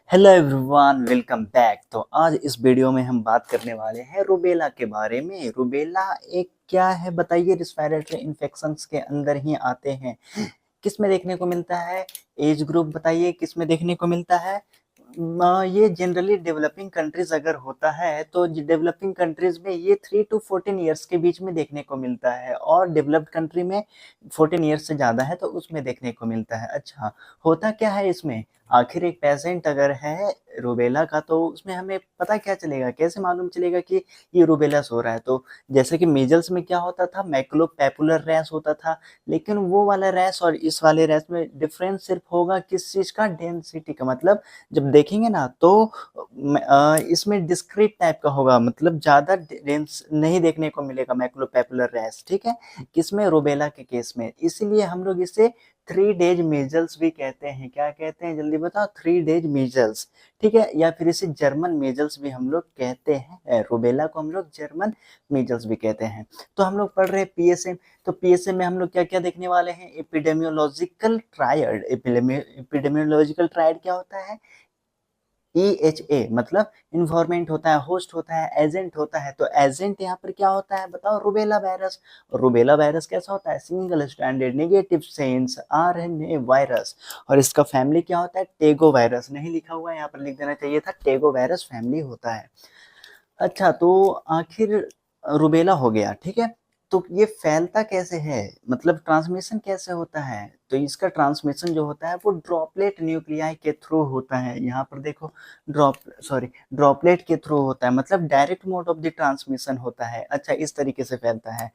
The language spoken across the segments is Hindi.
Hello everyone, welcome back. तो आज इस वीडियो में हम बात करने वाले हैं रूबेला के बारे में। रूबेला एक क्या है बताइए? रिस्पायरेटरी इन्फेक्शंस के अंदर ही आते हैं। किस में देखने को मिलता है? एज ग्रुप बताइए किस में देखने को मिलता है? ये जनरली डेवलपिंग कंट्रीज अगर होता है तो डेवलपिंग कंट्रीज में ये 3 to 14 ईयर्स के बीच में देखने को मिलता है, और डेवलप्ड कंट्री में 14 ईयर्स से ज़्यादा है तो उसमें देखने को मिलता है। अच्छा, होता क्या है इसमें? आखिर एक पेशेंट अगर है रूबेला का तो उसमें हमें पता क्या चलेगा, कैसे मालूम चलेगा कि ये रूबेला हो रहा है? तो जैसे कि मीजल्स में क्या होता था, मैकुलोपैपुलर रैश होता था, लेकिन वो वाला रैश और इस वाले रैश में डिफरेंस सिर्फ होगा किस चीज़ का? डेंसिटी का। मतलब जब देखेंगे ना तो इसमें डिस्क्रीट टाइप का होगा, मतलब ज़्यादा डेंस नहीं देखने को मिलेगा मैकुलोपैपुलर रैश, ठीक है? किसमें? रूबेला के केस में। इसीलिए हम लोग इसे 3 डेज मीजल्स भी कहते हैं। क्या कहते हैं जल्दी बताओ? 3 डेज मीजल्स, ठीक है? या फिर इसे जर्मन मीजल्स भी हम लोग कहते हैं। रूबेला को हम लोग जर्मन मीजल्स भी कहते हैं। तो हम लोग पढ़ रहे हैं पीएसएम। तो पीएसएम में हम लोग क्या क्या देखने वाले हैं? Epidemiological triad. एपिडेमियोलॉजिकल ट्रायड क्या होता है? EHA मतलब इन्वायरमेंट होता है, होस्ट होता है, एजेंट होता है। तो एजेंट यहाँ पर क्या होता है बताओ? Rubella virus. रूबेला वायरस कैसा होता है? Single stranded negative sense RNA virus. और इसका फैमिली क्या होता है? टेगो वायरस। नहीं लिखा हुआ है, यहाँ पर लिख देना चाहिए था, टेगो वायरस फैमिली होता है। अच्छा, तो आखिर रूबेला हो गया, ठीक है? तो ये फैलता कैसे है, मतलब ट्रांसमिशन कैसे होता है? तो इसका ट्रांसमिशन जो होता है वो ड्रॉपलेट न्यूक्लियाई के थ्रू होता है। यहाँ पर देखो, ड्रॉपलेट के थ्रू होता है, मतलब direct mode of the transmission होता है। अच्छा, इस तरीके से फैलता है।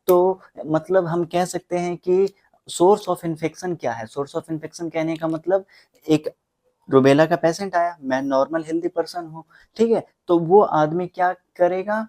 तो मतलब हम कह सकते हैं कि सोर्स ऑफ इन्फेक्शन क्या है? सोर्स ऑफ इन्फेक्शन कहने का मतलब, एक रूबेला का पेशेंट आया, मैं नॉर्मल हेल्दी पर्सन हूँ, ठीक है? तो वो आदमी क्या करेगा?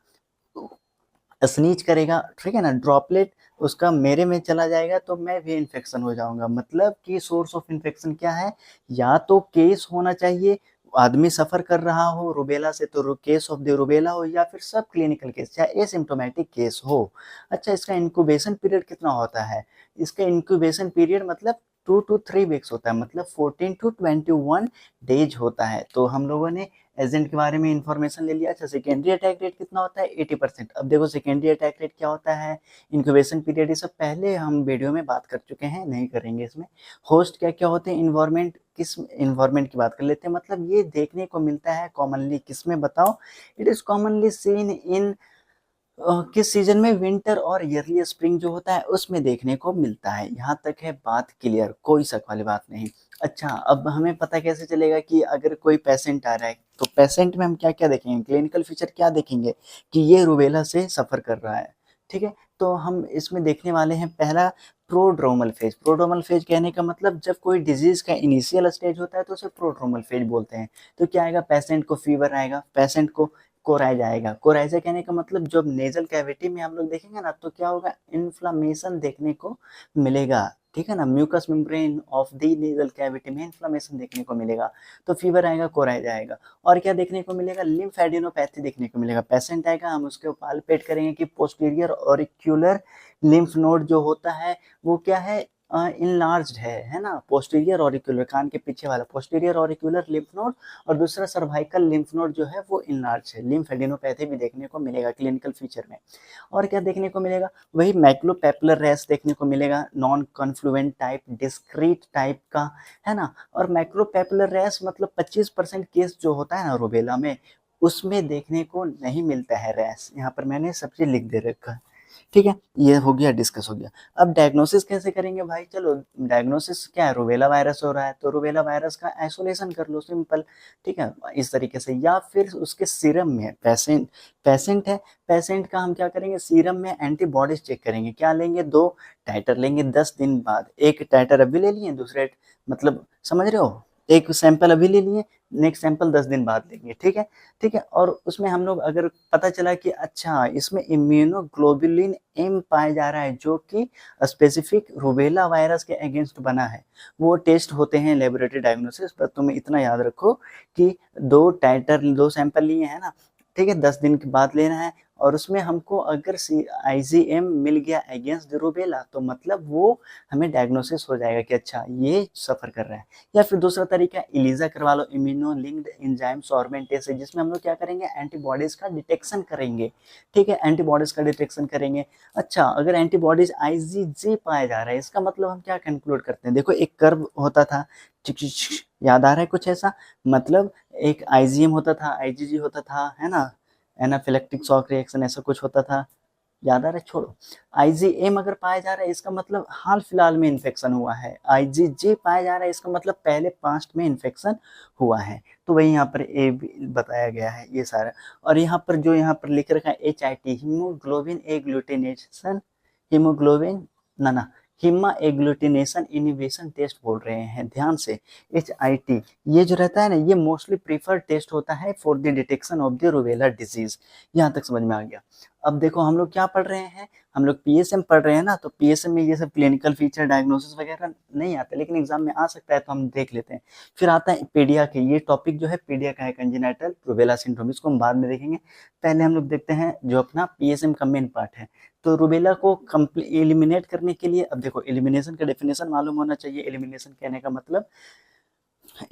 स्नीज करेगा, ठीक है ना? ड्रॉपलेट उसका मेरे में चला जाएगा तो मैं भी इन्फेक्शन हो जाऊंगा। मतलब कि सोर्स ऑफ इन्फेक्शन क्या है? या तो केस होना चाहिए, आदमी सफर कर रहा हो रूबेला से तो केस ऑफ द रूबेला हो, या फिर सब क्लिनिकल केस चाहे एसिम्प्टोमेटिक केस हो। अच्छा, इसका इंक्यूबेशन पीरियड कितना होता है? इसका इंक्यूबेशन पीरियड मतलब 2 to 3 वीक्स होता है, मतलब 14 to 21 डेज होता है। तो हम लोगों ने एजेंट के बारे में इंफॉर्मेशन ले लिया। अच्छा, सेकेंडरी अटैक रेट कितना होता है? 80%। अब देखो सेकेंडरी अटैक रेट क्या होता है, इंक्यूबेशन पीरियड, ये सब पहले हम वीडियो में बात कर चुके हैं, नहीं करेंगे इसमें। होस्ट क्या क्या होते हैं? इन्वायरमेंट। किस इन्वायरमेंट की बात कर लेते हैं? मतलब ये देखने को मिलता है कॉमनली किस में बताओ? It is commonly seen in किस सीजन में? विंटर और ईयरली स्प्रिंग जो होता है उसमें देखने को मिलता है। यहाँ तक है बात क्लियर, कोई शक वाली बात नहीं। अच्छा, अब हमें पता कैसे चलेगा कि अगर कोई पेशेंट आ रहा है तो पेशेंट में हम क्या क्या देखेंगे? क्लिनिकल फीचर क्या देखेंगे कि ये रूबेला से सफर कर रहा है, ठीक है? तो हम इसमें देखने वाले हैं पहला, प्रोड्रोमल फेज। प्रोड्रोमल फेज कहने का मतलब जब कोई डिजीज का इनिशियल स्टेज होता है तो उसे प्रोड्रोमल फेज बोलते हैं। तो क्या आएगा? पेशेंट को फीवर आएगा, पेशेंट को कोराइजा आएगा। कोराइजा कहने का मतलब जब नेजल कैविटी में हम लोग देखेंगे ना तो क्या होगा? इन्फ्लामेशन देखने को मिलेगा, ठीक है ना? Mucus membrane of the nasal cavity में इन्फ्लामेशन देखने को मिलेगा, तो फीवर आएगा, कोराइजा आएगा। और क्या देखने को मिलेगा? लिम्फेडिनोपैथी देखने को मिलेगा। पेशेंट आएगा, हम उसके पालपेट करेंगे कि पोस्टीरियर ऑरिक्यूलर लिम्फ नोड जो होता है वो क्या है? इनलार्ज्ड है ना? पोस्टीरियर ऑरिक्यूलर, कान के पीछे वाला पोस्टीरियर ऑरिक्यूलर लिम्फ नोड, और दूसरा सर्वाइकल लिम्फ नोड जो है वो इनलार्ज है। लिम्फेडिनोपैथी भी देखने को मिलेगा क्लिनिकल फीचर में। और क्या देखने को मिलेगा? वही मैकुलोपैपुलर रैश देखने को मिलेगा, नॉन कन्फ्लुएंट टाइप, डिस्क्रीट टाइप का, है ना? और मैकुलोपैपुलर रैश मतलब 25% केस जो होता है ना रूबेला में, उसमें देखने को नहीं मिलता है रैश। यहाँ पर मैंने सब चीज लिख दे रखा है, ठीक है? ये हो गया, डिस्कस हो गया। अब डायग्नोसिस कैसे करेंगे भाई? चलो, डायग्नोसिस क्या है? रूबेला वायरस हो रहा है तो रूबेला वायरस का आइसोलेशन कर लो, सिंपल, ठीक है? इस तरीके से। या फिर उसके सीरम में, पेशेंट है, पेशेंट का हम क्या करेंगे? सीरम में एंटीबॉडीज चेक करेंगे। क्या लेंगे? 2 टाइटर लेंगे 10 दिन बाद। एक टाइटर अभी ले लिए, दूसरे, मतलब समझ रहे हो? एक सैंपल अभी ले लिए, नेक्स्ट सैंपल 10 दिन बाद लेंगे, ठीक है? ठीक है। और उसमें हम लोग अगर पता चला कि अच्छा इसमें इम्यूनोग्लोबुलिन एम पाया जा रहा है जो कि स्पेसिफिक रूबेला वायरस के अगेंस्ट बना है, वो टेस्ट होते हैं लेबोरेटरी डायग्नोसिस पर। तुम्हें इतना याद रखो कि 2 सैंपल लिए हैं ना, ठीक है? 10 दिन के बाद लेना है, और उसमें हमको अगर IgM मिल गया अगेंस्ट द रूबेला तो मतलब वो हमें डायग्नोसिस हो जाएगा कि अच्छा ये सफ़र कर रहा है। या फिर दूसरा तरीका ELISA करवा लो, इम्यूनो लिंक्ड एंजाइम सॉर्बेंटेज, जिसमें हम लोग क्या करेंगे, एंटीबॉडीज़ का डिटेक्शन करेंगे। ठीक है, एंटीबॉडीज़ का डिटेक्शन करेंगे। अच्छा, अगर एंटीबॉडीज़ IgG पाया जा रहा है, इसका मतलब हम क्या कंक्लूड करते हैं, देखो एक कर्व होता था, याद आ रहा है कुछ ऐसा, मतलब एक IgM होता था, IgG होता था, है ना, एनाफिलेक्टिक शॉक रिएक्शन ऐसा कुछ होता था, याद आ रहा है, छोड़ो। IgM अगर पाया जा रहा है इसका मतलब हाल फिलहाल में इन्फेक्शन हुआ है, IgG पाया जा रहा है इसका मतलब पहले पास्ट में इन्फेक्शन हुआ है। तो वही यहाँ पर ए बताया गया है ये सारा। और यहाँ पर जो यहाँ पर लिख रखा है HIT, हीमोग्लोबिन एग्लूटिनेशन, हीमोग्लोबिन ना हिम्मा एग्लूटिनेशन इनिबिशन टेस्ट बोल रहे हैं ध्यान से। HIT ये जो रहता है ना, ये मोस्टली प्रीफर्ड टेस्ट होता है for the detection of the rubella disease. यहाँ तक समझ में आ गया। अब देखो हम लोग क्या पढ़ रहे हैं, हम लोग PSM पढ़ रहे हैं ना, तो PSM में ये सब क्लिनिकल फीचर डायग्नोसिस वगैरह नहीं आता, लेकिन एग्जाम में आ सकता है तो हम देख लेते हैं। फिर आता है पीडिया के, ये टॉपिक जो है पीडिया का है, कंजेनिटल रूबेला सिंड्रोम, इसको हम बाद में देखेंगे। पहले हम लोग देखते हैं जो अपना PSM का मेन पार्ट है। तो रूबेला को एलिमिनेट करने के लिए, अब देखो एलिमिनेशन का डेफिनेशन मालूम होना चाहिए, एलिमिनेशन कहने का मतलब,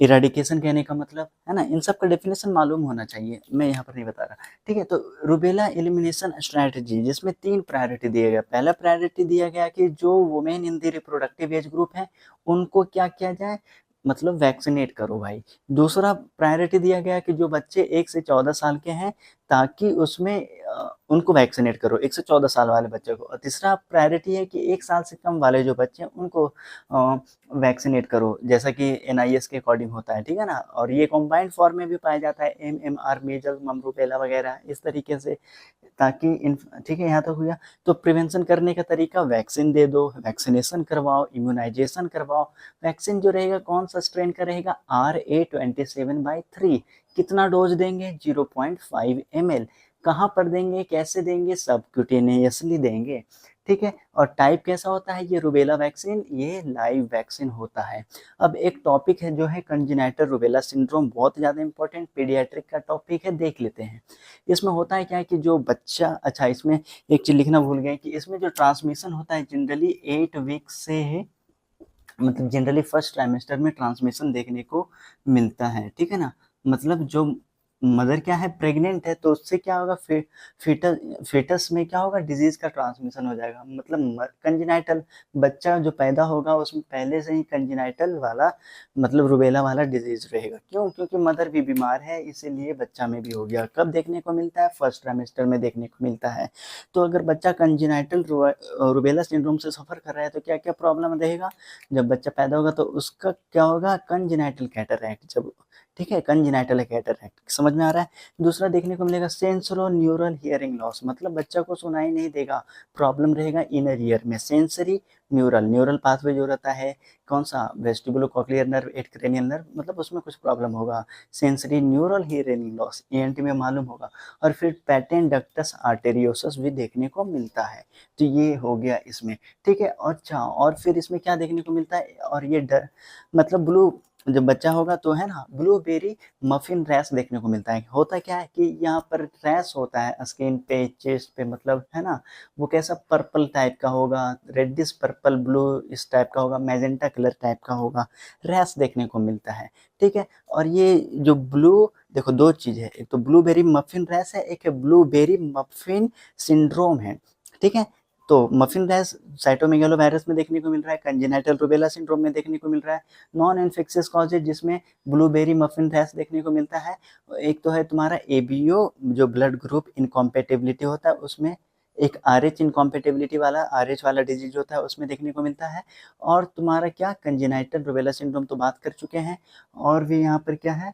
इराडिकेशन कहने का मतलब, है ना, इन सब का डेफिनेशन मालूम होना चाहिए, मैं यहाँ पर नहीं बता रहा। ठीक है, तो रूबेला एलिमिनेशन स्ट्रैटेजी, जिसमें 3 प्रायोरिटी दिए गए। पहला प्रायोरिटी दिया गया कि जो women in the reproductive age group है उनको क्या किया जाए, मतलब वैक्सीनेट करो भाई। दूसरा प्रायोरिटी दिया गया कि जो बच्चे 1 से 14 साल के हैं, ताकि उसमें उनको वैक्सीनेट करो, 1 से 14 साल वाले बच्चे को। और तीसरा प्रायोरिटी है कि 1 साल से कम वाले जो बच्चे हैं उनको वैक्सीनेट करो, जैसा कि NIS के अकॉर्डिंग होता है, ठीक है ना। और ये कॉम्बाइंड फॉर्म में भी पाया जाता है, MMR, मेजल, मम, रूबेला वगैरह, इस तरीके से, ताकि ठीक है, यहाँ तक हो गया। तो प्रिवेंशन करने का तरीका, वैक्सीन दे दो, वैक्सीनेशन करवाओ, इम्यूनाइजेशन करवाओ। वैक्सीन जो रहेगा कौन सा स्ट्रेन का रहेगा, RA27/3। कितना डोज देंगे, 0.5 ml। कहाँ पर देंगे, कैसे देंगे, सबक्यूटेनियसली देंगे। ठीक है, और टाइप कैसा होता है, ये रूबेला वैक्सीन, ये लाइव वैक्सीन होता है। अब एक टॉपिक है जो है कंजेनिटल रूबेला सिंड्रोम, बहुत ज़्यादा इंपॉर्टेंट पीडियाट्रिक का टॉपिक है, देख लेते हैं। इसमें होता है क्या है कि जो बच्चा, अच्छा इसमें एक चीज़ लिखना भूल गए कि इसमें जो ट्रांसमिशन होता है जनरली 8 वीक्स से है, मतलब जनरली फर्स्ट ट्राइमेस्टर में ट्रांसमिशन देखने को मिलता है। ठीक है ना, मतलब जो मदर क्या है, प्रेग्नेंट है, तो उससे क्या होगा, फेटस में क्या होगा, डिजीज का ट्रांसमिशन हो जाएगा। मतलब कंजेनिटल बच्चा जो पैदा होगा उसमें पहले से ही कंजेनिटल वाला, मतलब रूबेला वाला डिजीज रहेगा। क्यों, क्योंकि मदर भी बीमार है, इसीलिए बच्चा में भी हो गया। कब देखने को मिलता है, फर्स्ट ट्राइमेस्टर में देखने को मिलता है। तो अगर बच्चा कंजेनिटल रूबेला सिंड्रोम से सफ़र कर रहा है तो क्या क्या प्रॉब्लम रहेगा, जब बच्चा पैदा होगा तो उसका क्या होगा, कंजेनिटल कैटरैक्ट, जब, ठीक है, कंजेनिटल कैटरैक्ट, समझ में आ रहा है। दूसरा देखने को मिलेगा सेंसरो न्यूरल हियरिंग लॉस, मतलब बच्चा को सुनाई नहीं देगा, प्रॉब्लम रहेगा इनर ईयर में। सेंसरी न्यूरल पाथवे जो रहता है, कौन सा, vestibulo cochlear nerve, eight cranial nerve, मतलब उसमें कुछ प्रॉब्लम होगा। Sensory neural hearing loss, ENT में मालूम होगा। और फिर पैटेंट डक्टस आर्टेरियोसस भी देखने को मिलता है। तो ये हो गया इसमें, ठीक है। अच्छा, और फिर इसमें क्या देखने को मिलता है, और ये मतलब ब्लू, जब बच्चा होगा तो है ना, ब्लूबेरी मफिन रैश देखने को मिलता है। होता क्या है कि यहाँ पर रैश होता है स्किन पे, चेस्ट पे, मतलब है ना, वो कैसा पर्पल टाइप का होगा, रेडिश पर्पल ब्लू इस टाइप का होगा, मैजेंटा कलर टाइप का होगा, रैश देखने को मिलता है। ठीक है, और ये जो ब्लू, देखो 2 चीज़ है, एक तो ब्लूबेरी मफिन रैश है, एक है ब्लूबेरी मफिन सिंड्रोम है। ठीक है, तो मफिन रैश साइटोमेगालो वायरस में देखने को मिल रहा है, कंजेनिटल रूबेला सिंड्रोम में देखने को मिल रहा है। नॉन इन्फेक्शियस कॉजेज जिसमें ब्लूबेरी मफिन रैश देखने को मिलता है, एक तो है तुम्हारा ABO, जो ब्लड ग्रुप इनकॉम्पेटिबिलिटी होता है उसमें, एक RH इनकॉम्पेटिबिलिटी वाला, RH वाला डिजीज होता है उसमें देखने को मिलता है। और तुम्हारा क्या, कंजेनिटल रूबेला सिंड्रोम तो बात कर चुके हैं। और भी यहाँ पर क्या है,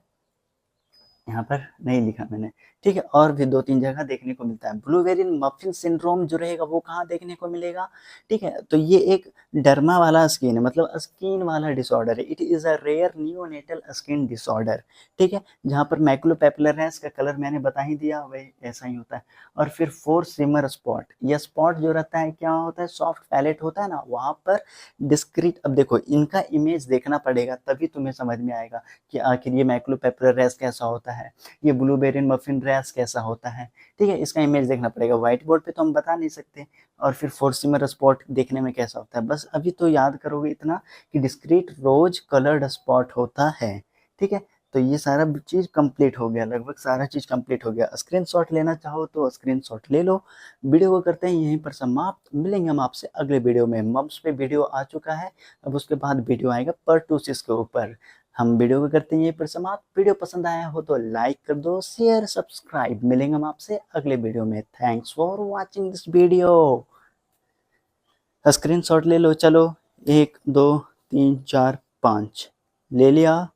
यहाँ पर नहीं लिखा मैंने, ठीक है, और भी 2-3 जगह देखने को मिलता है। ब्लूबेरी मफिन सिंड्रोम जो रहेगा वो कहाँ देखने को मिलेगा, ठीक है, तो ये एक डर्मा वाला स्किन है, मतलब स्किन वाला डिसऑर्डर है। It is a rare neonatal skin disorder, ठीक है, जहाँ पर मैकुलोपैपुलर रैश का कलर मैंने बता ही दिया, वही ऐसा ही होता है। और फिर 4 सिमर स्पॉट, यह स्पॉट जो रहता है क्या होता है, सॉफ्ट पैलेट होता है ना, वहाँ पर डिस्क्रीट, अब देखो इनका इमेज देखना पड़ेगा तभी तुम्हें समझ में आएगा कि आखिर ये मैकुलोपैपुलर रैश कैसा होता है, ये ब्लूबेरी मफिन रैस कैसा होता है, ठीक है, इसका इमेज देखना पड़ेगा। व्हाइट बोर्ड पे तो हम बता नहीं सकते। और फिर फोर्सिमर स्पॉट देखने में कैसा होता है, बस अभी तो याद करोगे इतना कि डिस्क्रीट रोज कलर्ड स्पॉट होता है, ठीक है। तो ये सारा चीज़ कंप्लीट हो गया, लगभग सारा चीज़ कंप्लीट हो गया। स्क्रीनशॉट लेना चाहो तो स्क्रीनशॉट ले लो। वीडियो को करते हैं यहीं पर समाप्त, मिलेंगे हम आपसे अगले वीडियो में। मम्स पे वीडियो आ चुका है, अब उसके बाद वीडियो आएगा पर्टूसिस के ऊपर। हम वीडियो को करते हैं यहीं पर समाप्त। वीडियो पसंद आया हो तो लाइक कर दो, शेयर, सब्सक्राइब। मिलेंगे हम आपसे अगले वीडियो में। Thanks for watching this video. Screenshot ले लो, चलो 1 2 3 4 5 ले लिया।